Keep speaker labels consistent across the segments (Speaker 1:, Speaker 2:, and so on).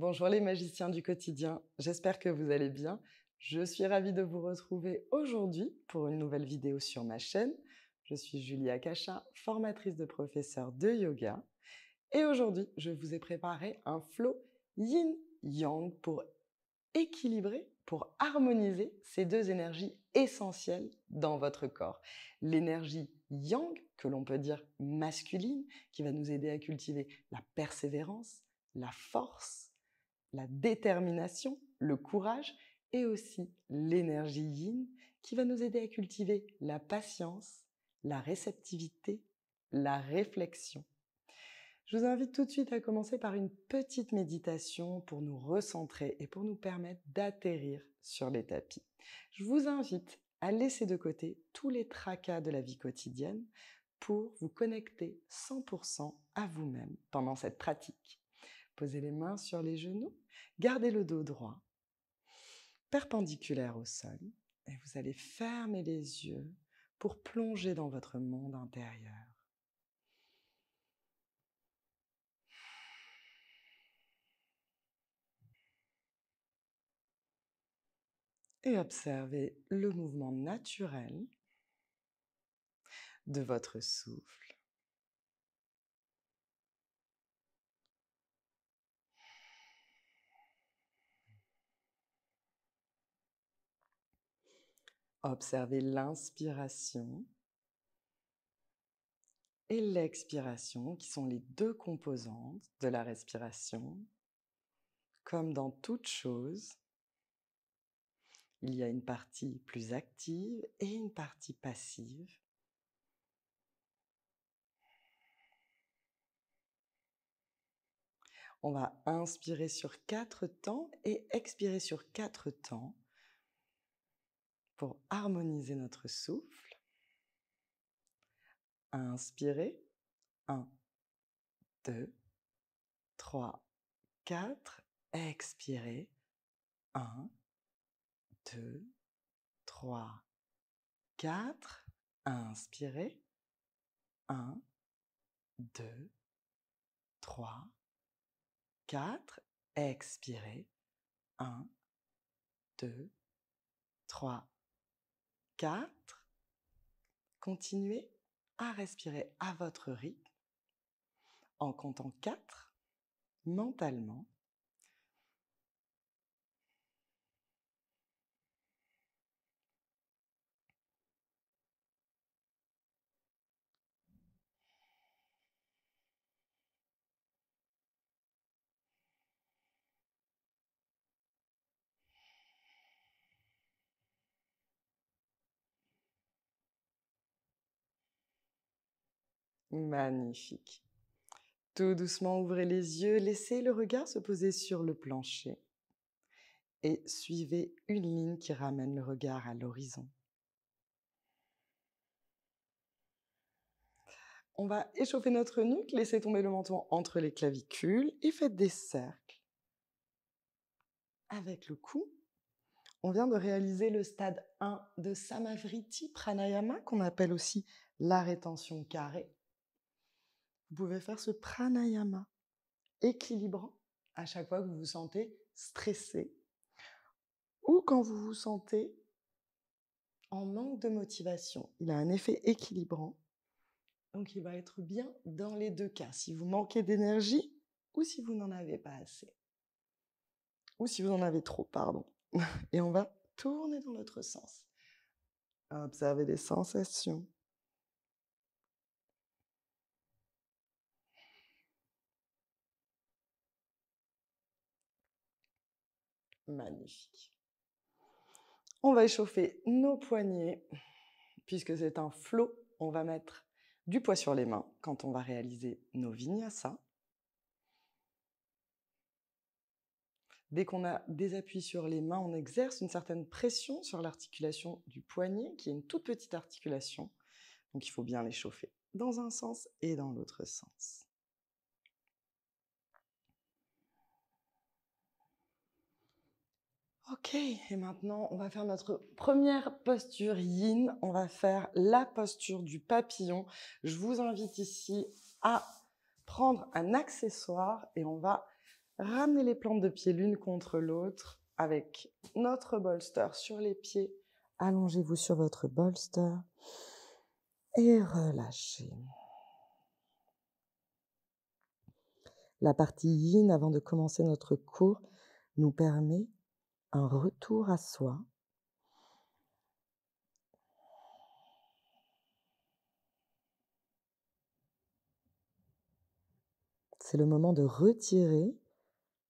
Speaker 1: Bonjour les magiciens du quotidien, j'espère que vous allez bien. Je suis ravie de vous retrouver aujourd'hui pour une nouvelle vidéo sur ma chaîne. Je suis Julia Cachin, formatrice de professeur de yoga. Et aujourd'hui, je vous ai préparé un flow yin-yang pour équilibrer, pour harmoniser ces deux énergies essentielles dans votre corps. L'énergie yang, que l'on peut dire masculine, qui va nous aider à cultiver la persévérance, la force, la détermination, le courage et aussi l'énergie yin qui va nous aider à cultiver la patience, la réceptivité, la réflexion. Je vous invite tout de suite à commencer par une petite méditation pour nous recentrer et pour nous permettre d'atterrir sur les tapis. Je vous invite à laisser de côté tous les tracas de la vie quotidienne pour vous connecter 100% à vous-même pendant cette pratique. Posez les mains sur les genoux, gardez le dos droit, perpendiculaire au sol, et vous allez fermer les yeux pour plonger dans votre monde intérieur. Et observez le mouvement naturel de votre souffle. Observez l'inspiration et l'expiration, qui sont les deux composantes de la respiration. Comme dans toute chose, il y a une partie plus active et une partie passive. On va inspirer sur 4 temps et expirer sur 4 temps pour harmoniser notre souffle. Inspirez, 1, 2, 3, 4. Expirez, 1, 2, 3, 4. Inspirez, 1, 2, 3, 4. Expirez, 1, 2, 3, 4. Continuez à respirer à votre rythme en comptant 4 mentalement. Magnifique. Tout doucement, ouvrez les yeux, laissez le regard se poser sur le plancher et suivez une ligne qui ramène le regard à l'horizon. On va échauffer notre nuque, laissez tomber le menton entre les clavicules et faites des cercles. Avec le cou, on vient de réaliser le stade 1 de Samavriti Pranayama, qu'on appelle aussi la rétention carrée. Vous pouvez faire ce pranayama équilibrant à chaque fois que vous vous sentez stressé ou quand vous vous sentez en manque de motivation. Il a un effet équilibrant, donc il va être bien dans les deux cas, si vous manquez d'énergie ou si vous n'en avez pas assez. Ou si vous en avez trop, pardon. Et on va tourner dans l'autre sens. Observez les sensations. Magnifique. On va échauffer nos poignets. Puisque c'est un flow, on va mettre du poids sur les mains quand on va réaliser nos vinyasas. Dès qu'on a des appuis sur les mains, on exerce une certaine pression sur l'articulation du poignet, qui est une toute petite articulation. Donc il faut bien l'échauffer dans un sens et dans l'autre sens. Ok, et maintenant on va faire notre première posture yin. On va faire la posture du papillon. Je vous invite ici à prendre un accessoire et on va Ramenez les plantes de pied l'une contre l'autre avec notre bolster sur les pieds. Allongez-vous sur votre bolster et relâchez. La partie yin, avant de commencer notre cours, nous permet un retour à soi. C'est le moment de retirer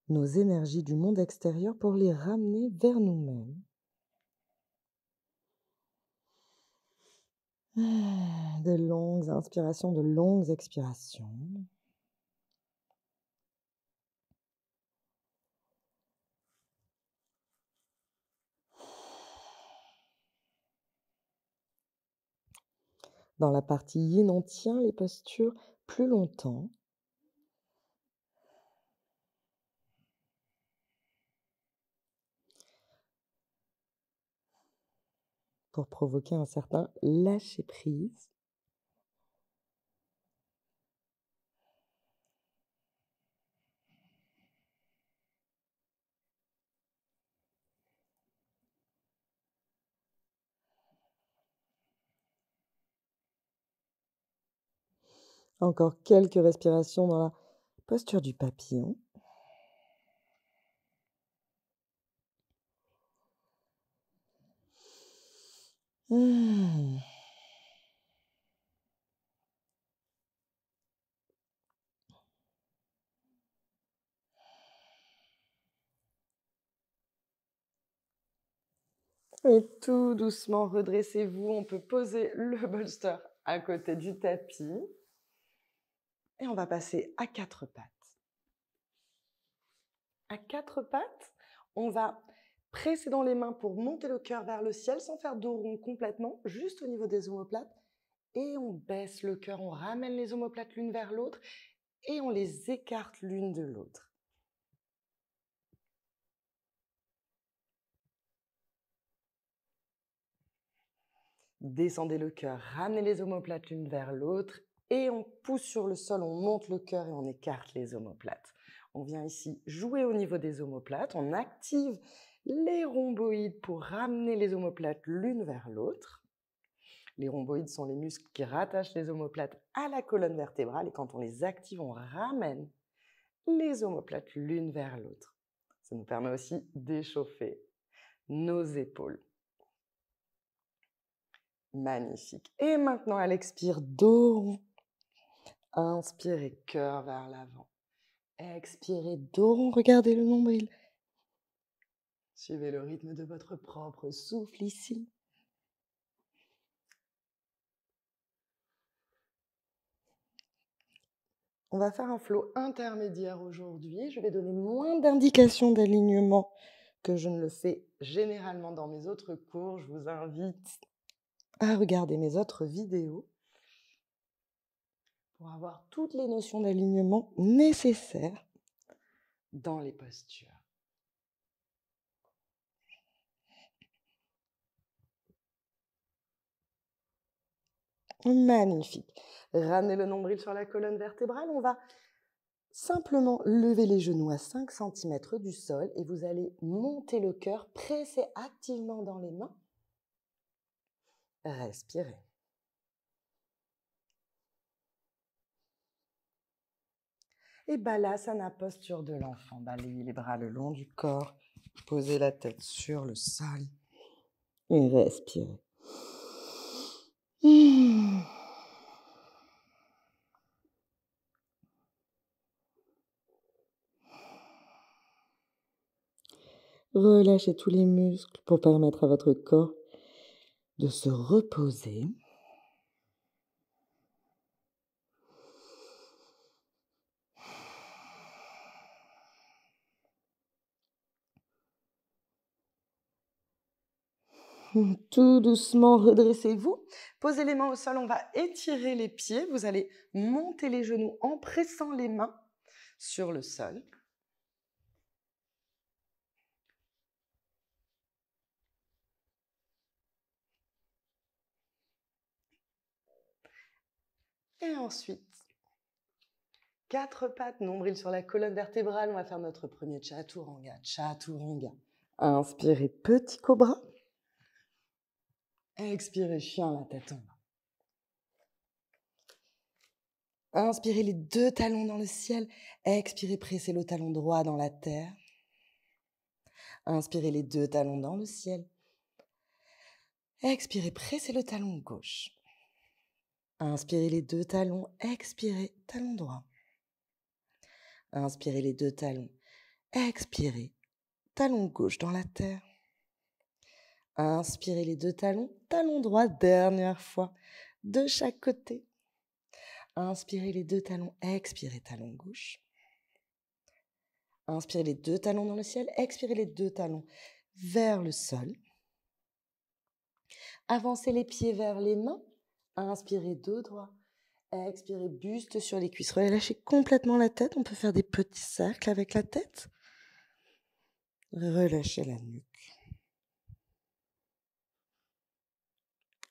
Speaker 1: nos énergies du monde extérieur pour les ramener vers nous-mêmes. De longues inspirations, de longues expirations. Dans la partie yin, on tient les postures plus longtemps. Pour provoquer un certain lâcher-prise. Encore quelques respirations dans la posture du papillon. Et tout doucement, redressez-vous. On peut poser le bolster à côté du tapis. Et on va passer à quatre pattes. À quatre pattes, on va presser dans les mains pour monter le cœur vers le ciel sans faire dos rond complètement, juste au niveau des omoplates. Et on baisse le cœur, on ramène les omoplates l'une vers l'autre et on les écarte l'une de l'autre. Descendez le cœur, ramenez les omoplates l'une vers l'autre et on pousse sur le sol, on monte le cœur et on écarte les omoplates. On vient ici jouer au niveau des omoplates, on active les rhomboïdes pour ramener les omoplates l'une vers l'autre. Les rhomboïdes sont les muscles qui rattachent les omoplates à la colonne vertébrale et quand on les active, on ramène les omoplates l'une vers l'autre. Ça nous permet aussi d'échauffer nos épaules. Magnifique. Et maintenant, à l'expire, dos rond. Inspirez, cœur vers l'avant. Expirez, dos rond, regardez le nombril. Suivez le rythme de votre propre souffle ici. On va faire un flow intermédiaire aujourd'hui. Je vais donner moins d'indications d'alignement que je ne le fais généralement dans mes autres cours. Je vous invite à regarder mes autres vidéos pour avoir toutes les notions d'alignement nécessaires dans les postures. Magnifique. Ramenez le nombril sur la colonne vertébrale. On va simplement lever les genoux à 5 cm du sol et vous allez monter le cœur, presser activement dans les mains. Respirez. Et Balasana, posture de l'enfant. Balayez les bras le long du corps. Posez la tête sur le sol. Et respirez. Relâchez tous les muscles pour permettre à votre corps de se reposer. Tout doucement, redressez-vous. Posez les mains au sol, on va étirer les pieds. Vous allez monter les genoux en pressant les mains sur le sol. Et ensuite, 4 pattes, nombril sur la colonne vertébrale. On va faire notre premier chaturanga. Chaturanga. Inspirez, petit cobra. Expirez, chien, la tête en bas. Inspirez les 2 talons dans le ciel. Expirez, pressez le talon droit dans la terre. Inspirez les 2 talons dans le ciel. Expirez, pressez le talon gauche. Inspirez les 2 talons. Expirez, talon droit. Inspirez les 2 talons. Expirez, talon gauche dans la terre. Inspirez les 2 talons, talon droit, dernière fois, de chaque côté. Inspirez les 2 talons, expirez, talon gauche. Inspirez les 2 talons dans le ciel, expirez les 2 talons vers le sol. Avancez les pieds vers les mains. Inspirez, dos droit. Expirez, buste sur les cuisses. Relâchez complètement la tête. On peut faire des petits cercles avec la tête. Relâchez la nuque.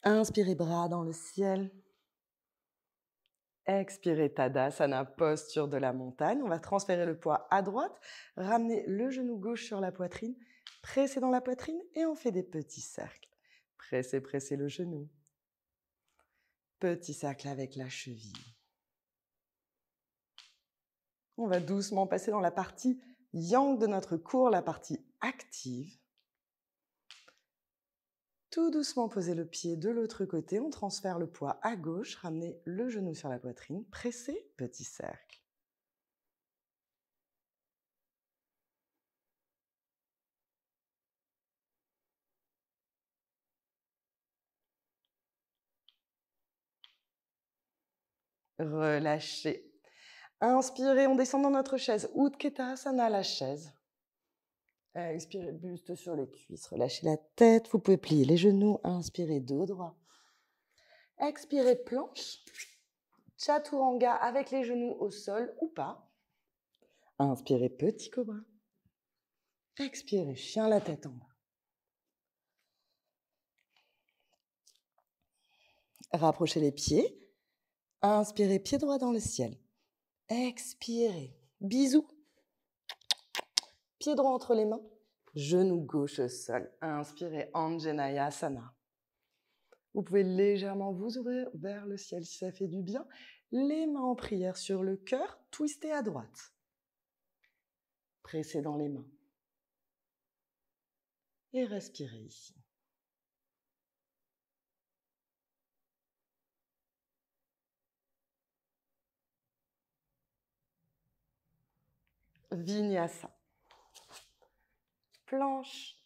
Speaker 1: Inspirez, bras dans le ciel. Expirez, Tadasana, posture de la montagne. On va transférer le poids à droite. Ramenez le genou gauche sur la poitrine. Pressez dans la poitrine et on fait des petits cercles. Pressez, pressez le genou. Petit cercle avec la cheville. On va doucement passer dans la partie yang de notre cours, la partie active. Tout doucement, posez le pied de l'autre côté. On transfère le poids à gauche. Ramenez le genou sur la poitrine. Pressez, petit cercle. Relâchez. Inspirez, on descend dans notre chaise. Utkatasana, la chaise. Expirez, buste sur les cuisses. Relâchez la tête. Vous pouvez plier les genoux. Inspirez, dos droit. Expirez, planche. Chaturanga avec les genoux au sol ou pas. Inspirez, petit cobra. Expirez, chien, la tête en bas. Rapprochez les pieds. Inspirez, pied droit dans le ciel. Expirez, bisous. Pied droit entre les mains. Genou gauche au sol. Inspirez, Anjaneyasana. Vous pouvez légèrement vous ouvrir vers le ciel si ça fait du bien. Les mains en prière sur le cœur, twistez à droite. Pressez dans les mains. Et respirez ici. Vinyasa. Planche,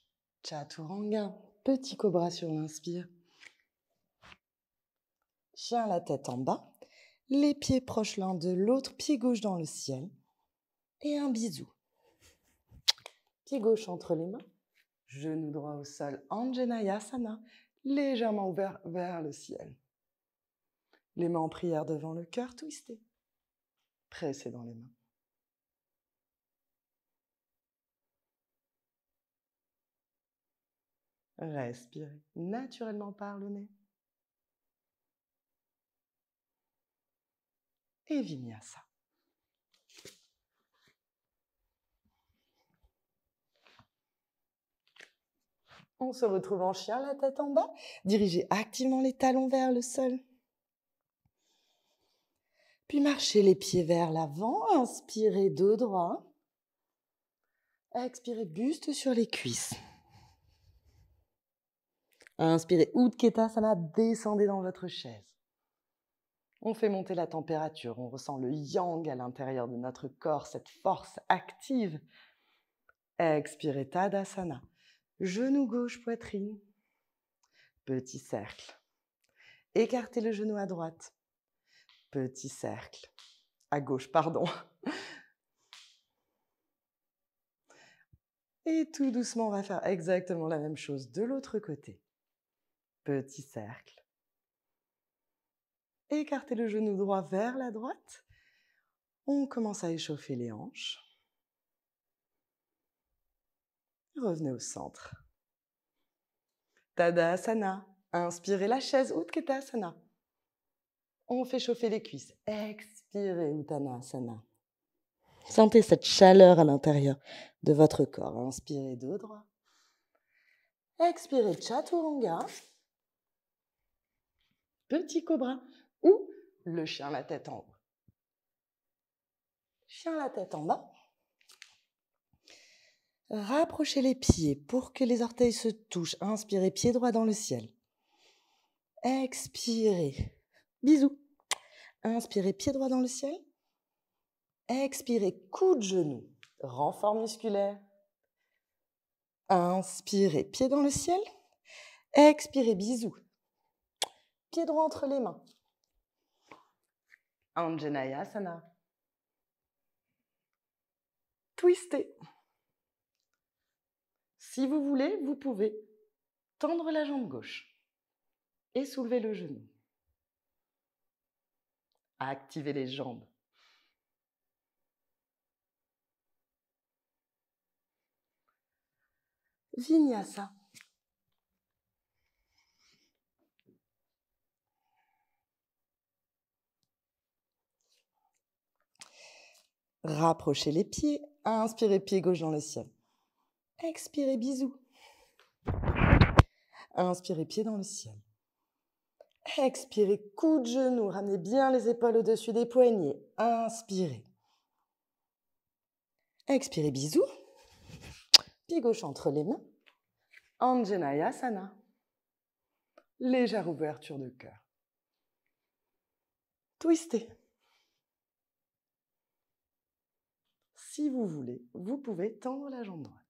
Speaker 1: chaturanga, petit cobra sur l'inspire. Chien, la tête en bas. Les pieds proches l'un de l'autre, pied gauche dans le ciel. Et un bisou. Pied gauche entre les mains. Genou droit au sol, Anjaneyasana, légèrement ouvert vers le ciel. Les mains en prière devant le cœur, twisté. Pressez dans les mains. Respirez naturellement par le nez. Et Vinyasa. On se retrouve en chien, la tête en bas. Dirigez activement les talons vers le sol. Puis marchez les pieds vers l'avant. Inspirez, dos droit. Expirez, buste sur les cuisses. Inspirez, Utkatasana, descendez dans votre chaise. On fait monter la température, on ressent le yang à l'intérieur de notre corps, cette force active. Expirez, Tadasana. Genou gauche, poitrine. Petit cercle. Écartez le genou à droite. Petit cercle. À gauche, pardon. Et tout doucement, on va faire exactement la même chose de l'autre côté. Petit cercle. Écartez le genou droit vers la droite. On commence à échauffer les hanches. Revenez au centre. Tadasana. Inspirez la chaise, Utkatasana. On fait chauffer les cuisses. Expirez Uttanasana. Sentez cette chaleur à l'intérieur de votre corps. Inspirez dos droit. Expirez Chaturanga. Petit cobra ou le chien la tête en haut. Chien la tête en bas. Rapprochez les pieds pour que les orteils se touchent. Inspirez, pied droit dans le ciel. Expirez. Bisous. Inspirez, pied droit dans le ciel. Expirez, coup de genou. Renfort musculaire. Inspirez, pied dans le ciel. Expirez, bisous. Pied droit entre les mains. Anjaneyasana. Twistez. Si vous voulez, vous pouvez tendre la jambe gauche et soulever le genou. Activez les jambes. Vinyasa. Rapprochez les pieds. Inspirez, pied gauche dans le ciel. Expirez, bisous. Inspirez, pied dans le ciel. Expirez, coup de genou. Ramenez bien les épaules au-dessus des poignets. Inspirez. Expirez, bisous. Pied gauche entre les mains. Anjaneyasana. Légère ouverture de cœur. Twistez. Si vous voulez, vous pouvez tendre la jambe droite.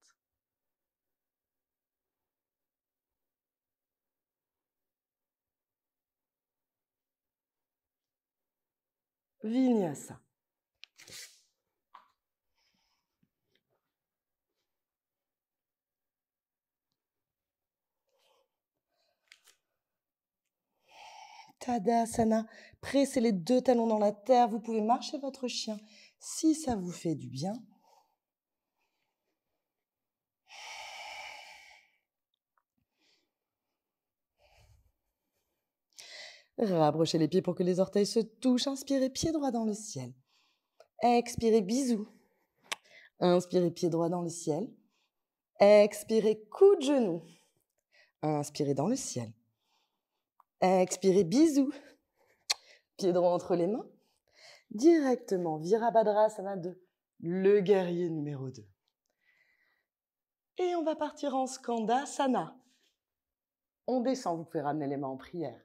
Speaker 1: Vinyasa. Tadasana. Pressez les deux talons dans la terre. Vous pouvez marcher votre chien si ça vous fait du bien. Rapprochez les pieds pour que les orteils se touchent. Inspirez, pied droit dans le ciel. Expirez, bisous. Inspirez, pied droit dans le ciel. Expirez, coup de genou. Inspirez dans le ciel. Expirez, bisous. Pied droit entre les mains. Directement, Virabhadrasana 2, le guerrier numéro 2. Et on va partir en Skandasana. On descend, vous pouvez ramener les mains en prière.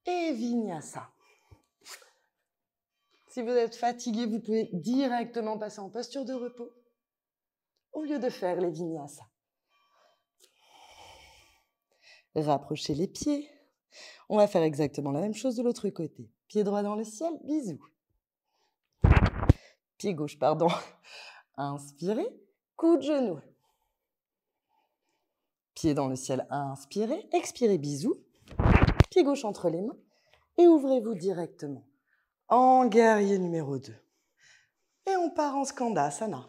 Speaker 1: Et Vinyasa. Si vous êtes fatigué, vous pouvez directement passer en posture de repos au lieu de faire les Vinyasa. Rapprochez les pieds. On va faire exactement la même chose de l'autre côté. Pied droit dans le ciel, bisous. Pied gauche, pardon. Inspirez, coup de genou. Pied dans le ciel, inspirez. Expirez, bisous. Pied gauche entre les mains. Et ouvrez-vous directement en guerrier numéro 2. Et on part en Skandasana.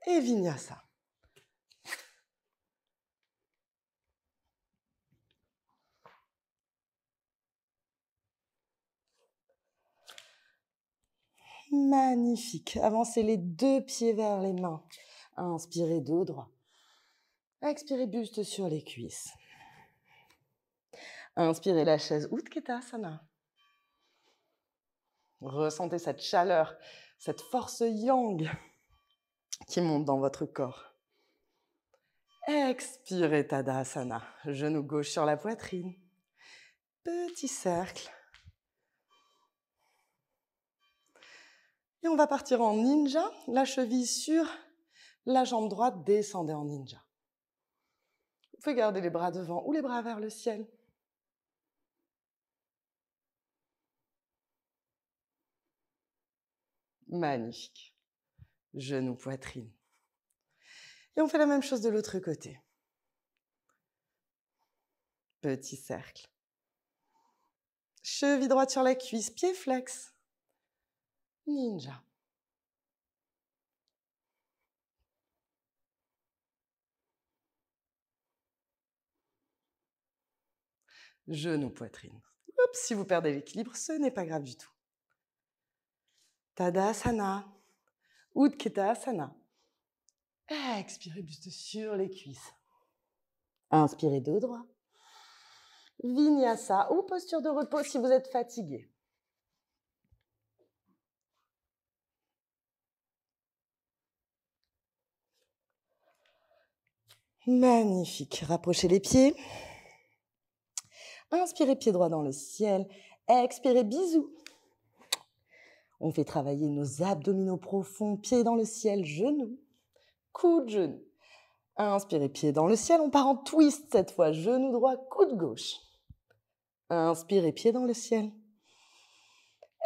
Speaker 1: Et Vinyasa. Magnifique. Avancez les deux pieds vers les mains. Inspirez, dos droit. Expirez, buste sur les cuisses. Inspirez la chaise Utkatasana. Ressentez cette chaleur, cette force yang qui monte dans votre corps. Expirez Tadasana. Genou gauche sur la poitrine. Petit cercle. Et on va partir en ninja, la cheville sur la jambe droite, descendez en ninja. Vous pouvez garder les bras devant ou les bras vers le ciel. Magnifique. Genou, poitrine. Et on fait la même chose de l'autre côté. Petit cercle. Cheville droite sur la cuisse, pied flex. Ninja. Genou, poitrine. Oups, si vous perdez l'équilibre, ce n'est pas grave du tout. Tadasana. Utkatasana. Expirez, buste sur les cuisses. Inspirez dos droit. Vinyasa ou posture de repos si vous êtes fatigué. Magnifique. Rapprochez les pieds. Inspirez, pied droit dans le ciel. Expirez, bisous. On fait travailler nos abdominaux profonds, pieds dans le ciel, genoux, coude, genou. Inspirez, pied dans le ciel, on part en twist cette fois, genou droit, coude gauche. Inspirez, pied dans le ciel.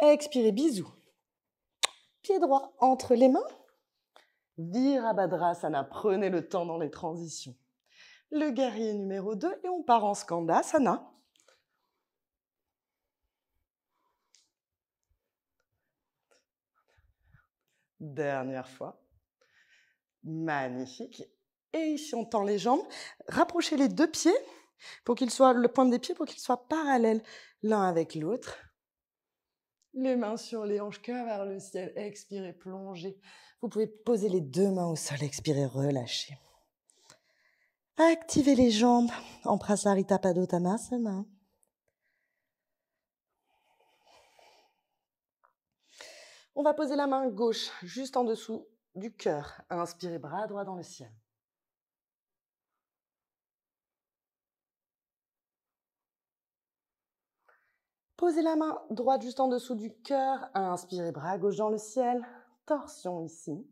Speaker 1: Expirez, bisous. Pied droit entre les mains. Virabhadrasana, prenez le temps dans les transitions. Le guerrier numéro 2 et on part en Skandasana. Dernière fois. Magnifique. Et ici, on tend les jambes. Rapprochez les deux pieds pour qu'ils soient, le point des pieds pour qu'ils soient parallèles l'un avec l'autre. Les mains sur les hanches, cœur vers le ciel. Expirez, plongez. Vous pouvez poser les deux mains au sol. Expirez, relâchez. Activez les jambes en Prasarita Padottanasana. On va poser la main gauche juste en dessous du cœur. Inspirez, bras droit dans le ciel. Posez la main droite juste en dessous du cœur. Inspirez, bras gauche dans le ciel. Torsion ici.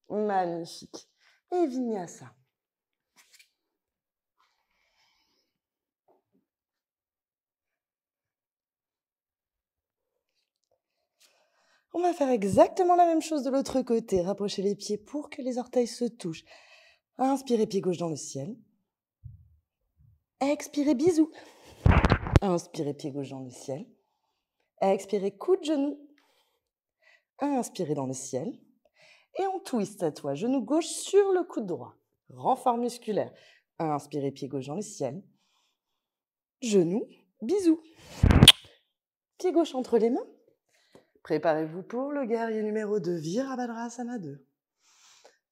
Speaker 1: Magnifique. Et Vinyasa. On va faire exactement la même chose de l'autre côté. Rapprochez les pieds pour que les orteils se touchent. Inspirez, pied gauche dans le ciel. Expirez, bisous. Inspirez, pied gauche dans le ciel. Expirez, coude, genou. Inspirez dans le ciel. Et on twist cette fois. Genou gauche sur le coude droit. Renfort musculaire. Inspirez, pied gauche dans le ciel. Genou, bisous. Pied gauche entre les mains. Préparez-vous pour le guerrier numéro 2, Virabhadrasana 2.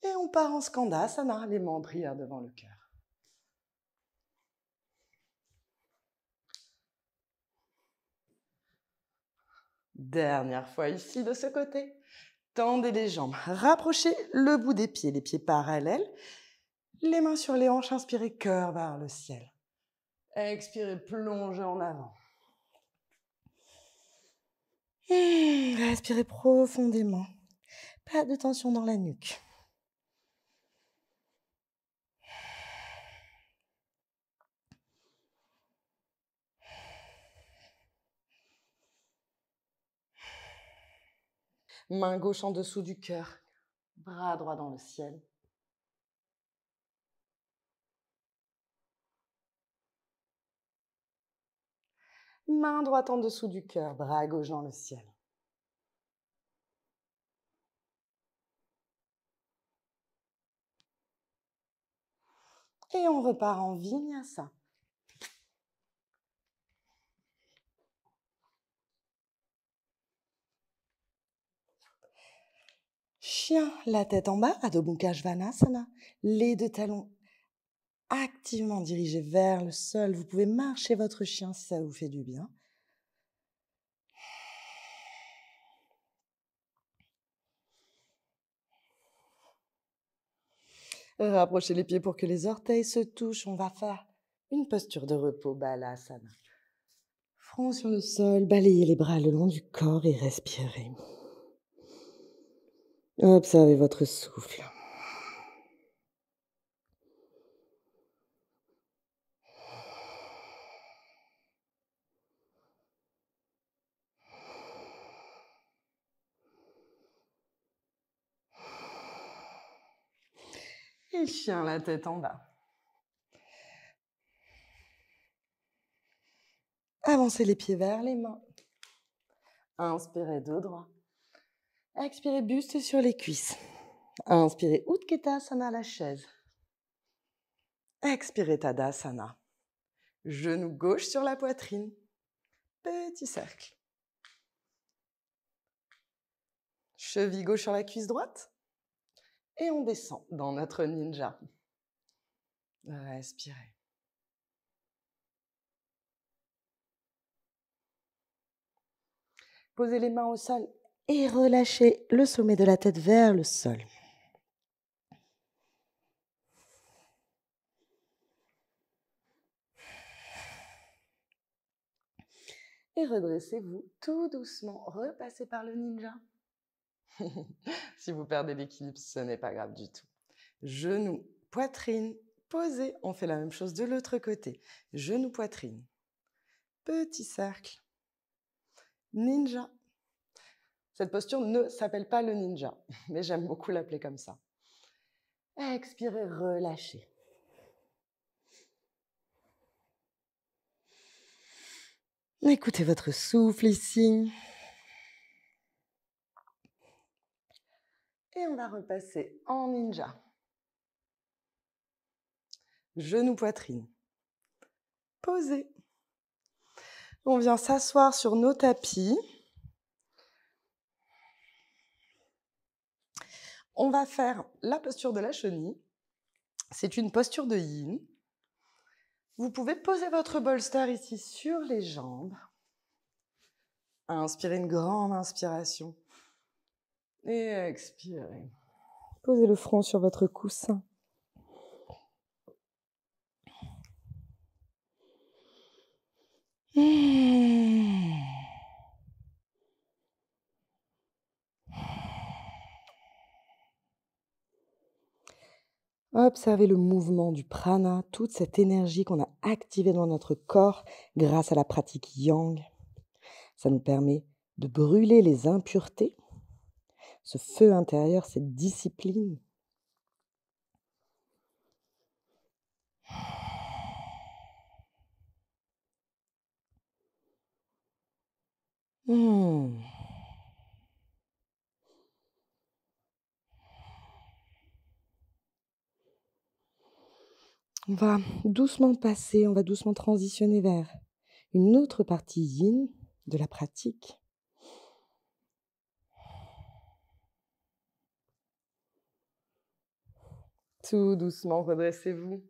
Speaker 1: Et on part en Skandasana, les mains en prière devant le cœur. Dernière fois ici de ce côté. Tendez les jambes, rapprochez le bout des pieds, les pieds parallèles. Les mains sur les hanches, inspirez, cœur vers le ciel. Expirez, plongez en avant. Respirez profondément. Pas de tension dans la nuque. Main gauche en dessous du cœur. Bras droit dans le ciel. Main droite en dessous du cœur. Bras gauche dans le ciel. Et on repart en Vinyasa. Chien, la tête en bas, Adho Mukha Svanasana. Les deux talons activement dirigés vers le sol. Vous pouvez marcher votre chien si ça vous fait du bien. Rapprochez les pieds pour que les orteils se touchent. On va faire une posture de repos, Balasana. Front sur le sol, balayez les bras le long du corps et respirez. Observez votre souffle. Et chien, la tête en bas. Avancez les pieds vers les mains. Inspirez dos droit. Expirez, buste sur les cuisses. Inspirez, Utkatasana, la chaise. Expirez, Tadasana. Genou gauche sur la poitrine. Petit cercle. Cheville gauche sur la cuisse droite. Et on descend dans notre ninja. Respirez. Posez les mains au sol et relâchez le sommet de la tête vers le sol. Et redressez-vous tout doucement. Repassez par le ninja. Si vous perdez l'équilibre, ce n'est pas grave du tout. Genoux, poitrine, posez. On fait la même chose de l'autre côté. Genoux, poitrine. Petit cercle. Ninja. Cette posture ne s'appelle pas le ninja, mais j'aime beaucoup l'appeler comme ça. Expirez, relâchez. Écoutez votre souffle ici. Et on va repasser en ninja. Genou, poitrine. Posez. On vient s'asseoir sur nos tapis. On va faire la posture de la chenille. C'est une posture de yin. Vous pouvez poser votre bolster ici sur les jambes. Inspirez une grande inspiration. Et expirez. Posez le front sur votre coussin. Observez le mouvement du prana, toute cette énergie qu'on a activée dans notre corps grâce à la pratique yang. Ça nous permet de brûler les impuretés, ce feu intérieur, cette discipline. On va doucement passer, on va doucement transitionner vers une autre partie yin de la pratique. Tout doucement, redressez-vous.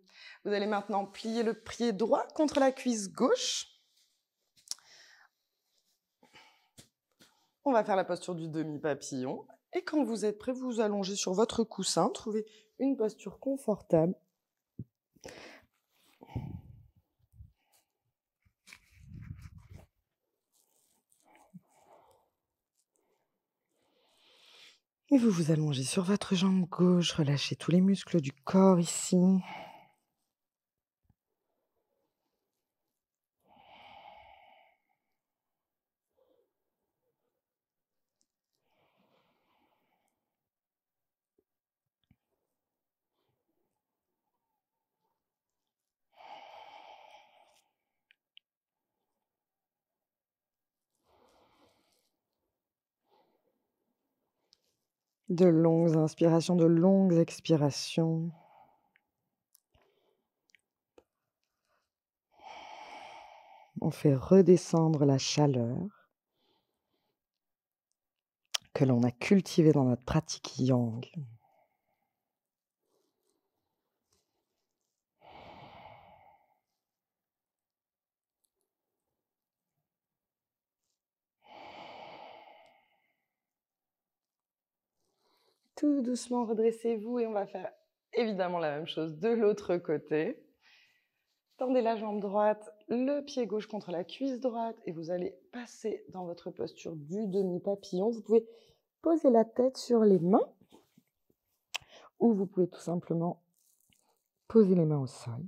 Speaker 1: Vous allez maintenant plier le pied droit contre la cuisse gauche. On va faire la posture du demi-papillon. Et quand vous êtes prêt, vous vous allongez sur votre coussin. Trouvez une posture confortable. Et vous vous allongez sur votre jambe gauche. Relâchez tous les muscles du corps ici. De longues inspirations, de longues expirations. On fait redescendre la chaleur que l'on a cultivée dans notre pratique yang. Tout doucement, redressez-vous et on va faire évidemment la même chose de l'autre côté. Tendez la jambe droite, le pied gauche contre la cuisse droite et vous allez passer dans votre posture du demi-papillon. Vous pouvez poser la tête sur les mains ou vous pouvez tout simplement poser les mains au sol.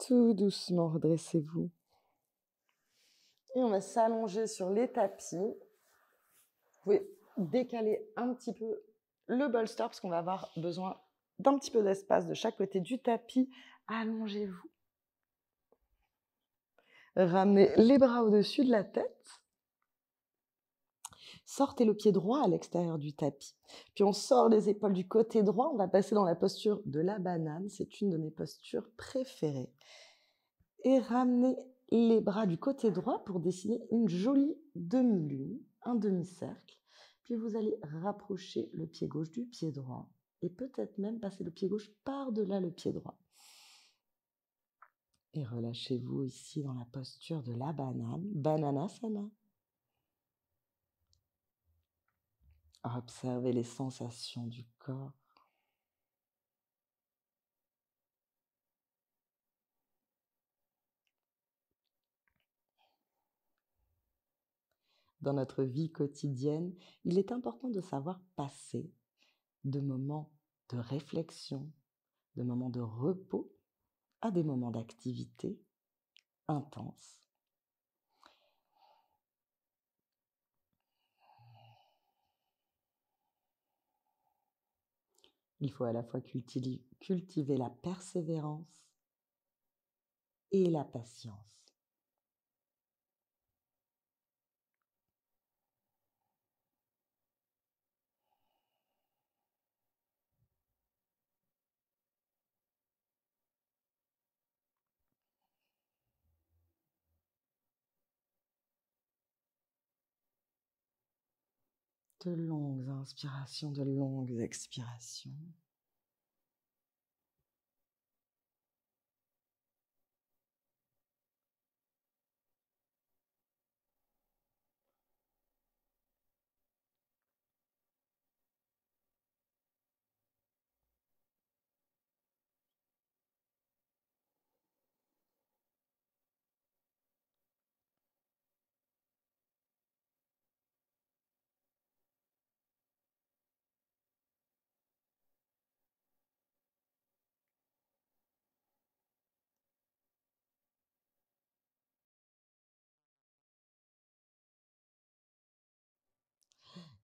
Speaker 1: tout doucement, redressez-vous. Et on va s'allonger sur les tapis. Vous pouvez décaler un petit peu le bolster parce qu'on va avoir besoin d'un petit peu d'espace de chaque côté du tapis. Allongez-vous. Ramenez les bras au-dessus de la tête. Sortez le pied droit à l'extérieur du tapis. Puis on sort les épaules du côté droit. On va passer dans la posture de la banane. C'est une de mes postures préférées. Et ramenez les bras du côté droit pour dessiner une jolie demi-lune, un demi-cercle. Puis vous allez rapprocher le pied gauche du pied droit et peut-être même passer le pied gauche par-delà le pied droit. Et relâchez-vous ici dans la posture de la banane, Bananasana. Observez les sensations du corps. Dans notre vie quotidienne, il est important de savoir passer de moments de réflexion, de moments de repos à des moments d'activité intense. Il faut à la fois cultiver la persévérance et la patience. De longues inspirations, de longues expirations.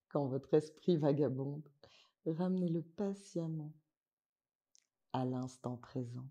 Speaker 1: Quand votre esprit vagabonde, ramenez-le patiemment à l'instant présent.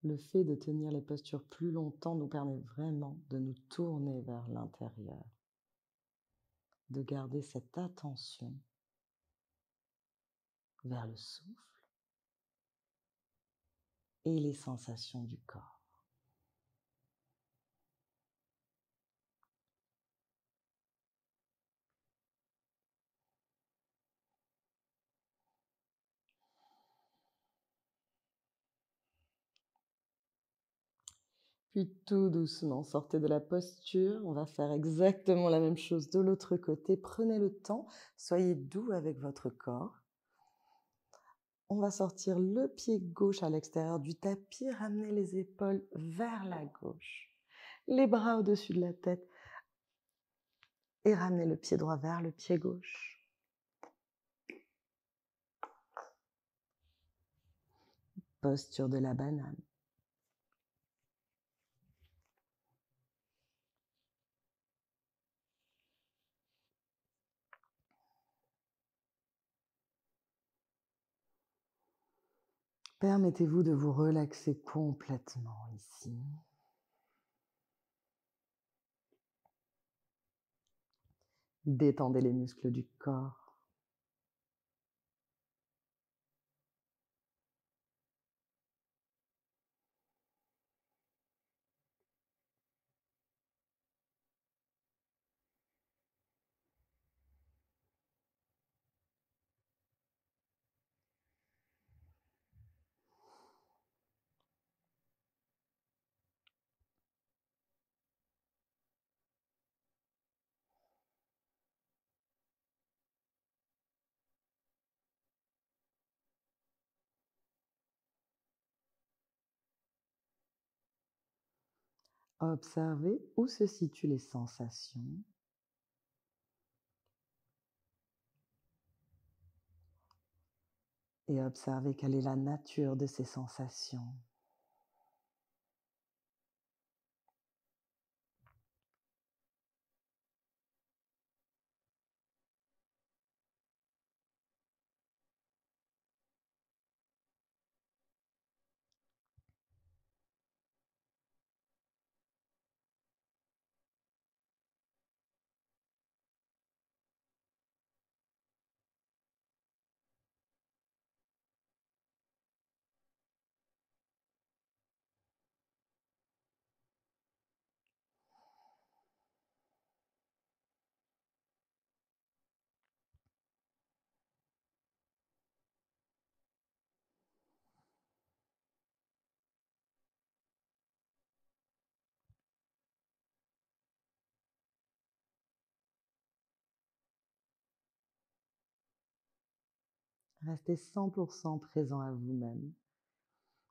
Speaker 1: Le fait de tenir les postures plus longtemps nous permet vraiment de nous tourner vers l'intérieur, de garder cette attention vers le souffle et les sensations du corps. Puis tout doucement, sortez de la posture. On va faire exactement la même chose de l'autre côté. Prenez le temps, soyez doux avec votre corps. On va sortir le pied gauche à l'extérieur du tapis, ramener les épaules vers la gauche, les bras au-dessus de la tête et ramener le pied droit vers le pied gauche. Posture de la banane. Permettez-vous de vous relaxer complètement ici. Détendez les muscles du corps. Observez où se situent les sensations et observez quelle est la nature de ces sensations. Restez 100% présent à vous-même.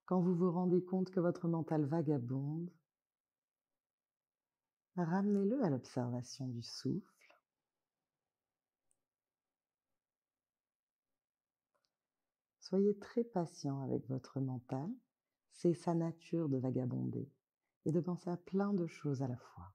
Speaker 1: Quand vous vous rendez compte que votre mental vagabonde, ramenez-le à l'observation du souffle. Soyez très patient avec votre mental. C'est sa nature de vagabonder et de penser à plein de choses à la fois.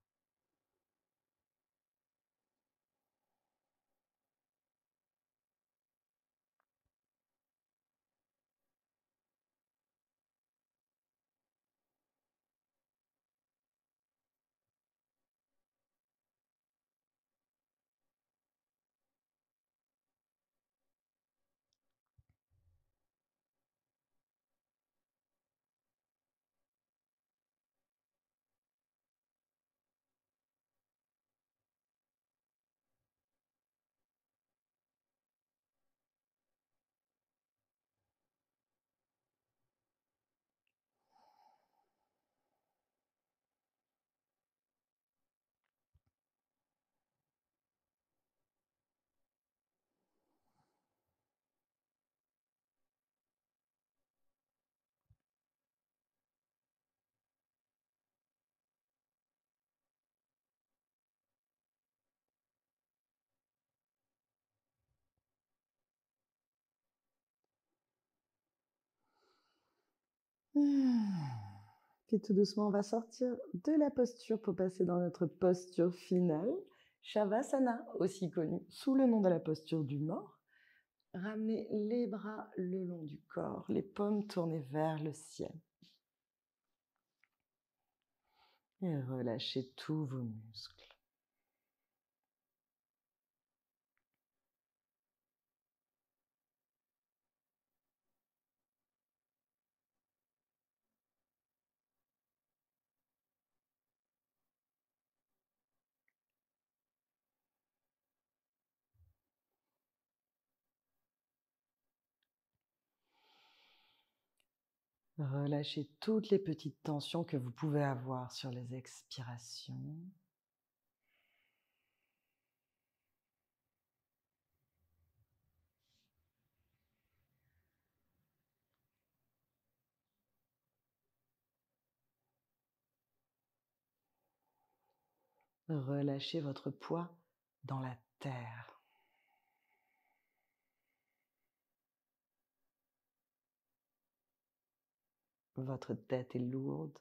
Speaker 1: Puis tout doucement, on va sortir de la posture pour passer dans notre posture finale, Shavasana, aussi connue sous le nom de la posture du mort. Ramenez les bras le long du corps, les paumes tournées vers le ciel. Et relâchez tous vos muscles. Relâchez toutes les petites tensions que vous pouvez avoir sur les expirations. Relâchez votre poids dans la terre. Votre tête est lourde.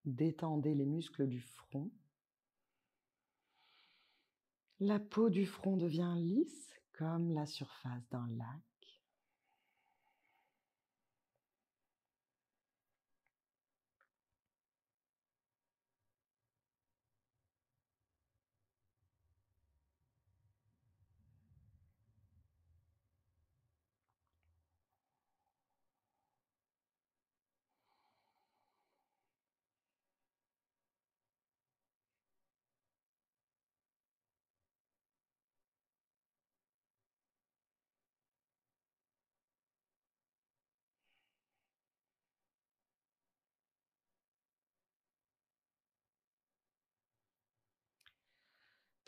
Speaker 1: Détendez les muscles du front. La peau du front devient lisse comme la surface d'un lac.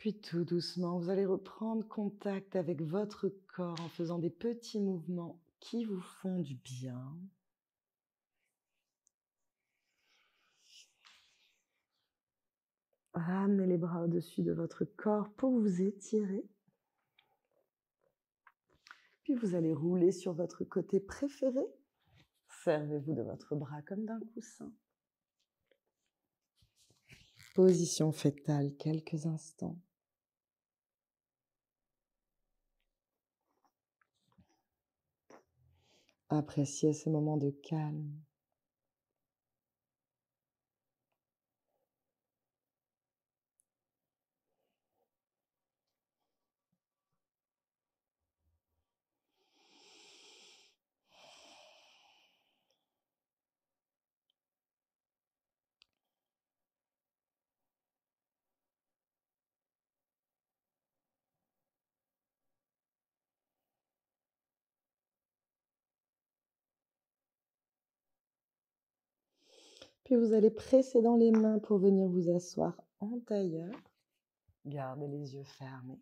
Speaker 1: Puis tout doucement, vous allez reprendre contact avec votre corps en faisant des petits mouvements qui vous font du bien. Ramenez les bras au-dessus de votre corps pour vous étirer. Puis vous allez rouler sur votre côté préféré. Servez-vous de votre bras comme d'un coussin. Position fétale quelques instants. Appréciez ce moment de calme. Puis vous allez presser dans les mains pour venir vous asseoir en tailleur. Gardez les yeux fermés.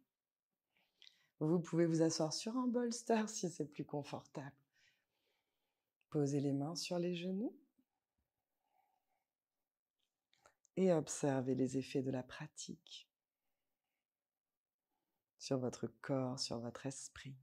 Speaker 1: Vous pouvez vous asseoir sur un bolster si c'est plus confortable. Posez les mains sur les genoux et observez les effets de la pratique sur votre corps, sur votre esprit.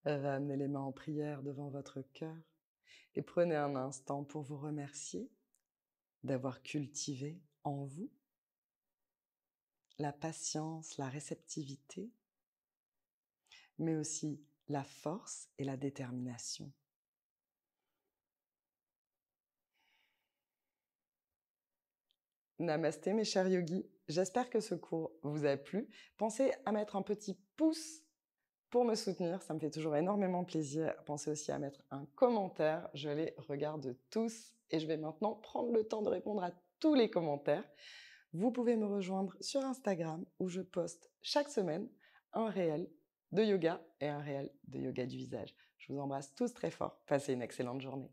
Speaker 1: Ramenez les mains en prière devant votre cœur et prenez un instant pour vous remercier d'avoir cultivé en vous la patience, la réceptivité, mais aussi la force et la détermination. Namasté mes chers yogis, j'espère que ce cours vous a plu. Pensez à mettre un petit pouce pour me soutenir, ça me fait toujours énormément plaisir. Pensez aussi à mettre un commentaire, je les regarde tous et je vais maintenant prendre le temps de répondre à tous les commentaires. Vous pouvez me rejoindre sur Instagram où je poste chaque semaine un réel de yoga et un réel de yoga du visage. Je vous embrasse tous très fort. Passez une excellente journée.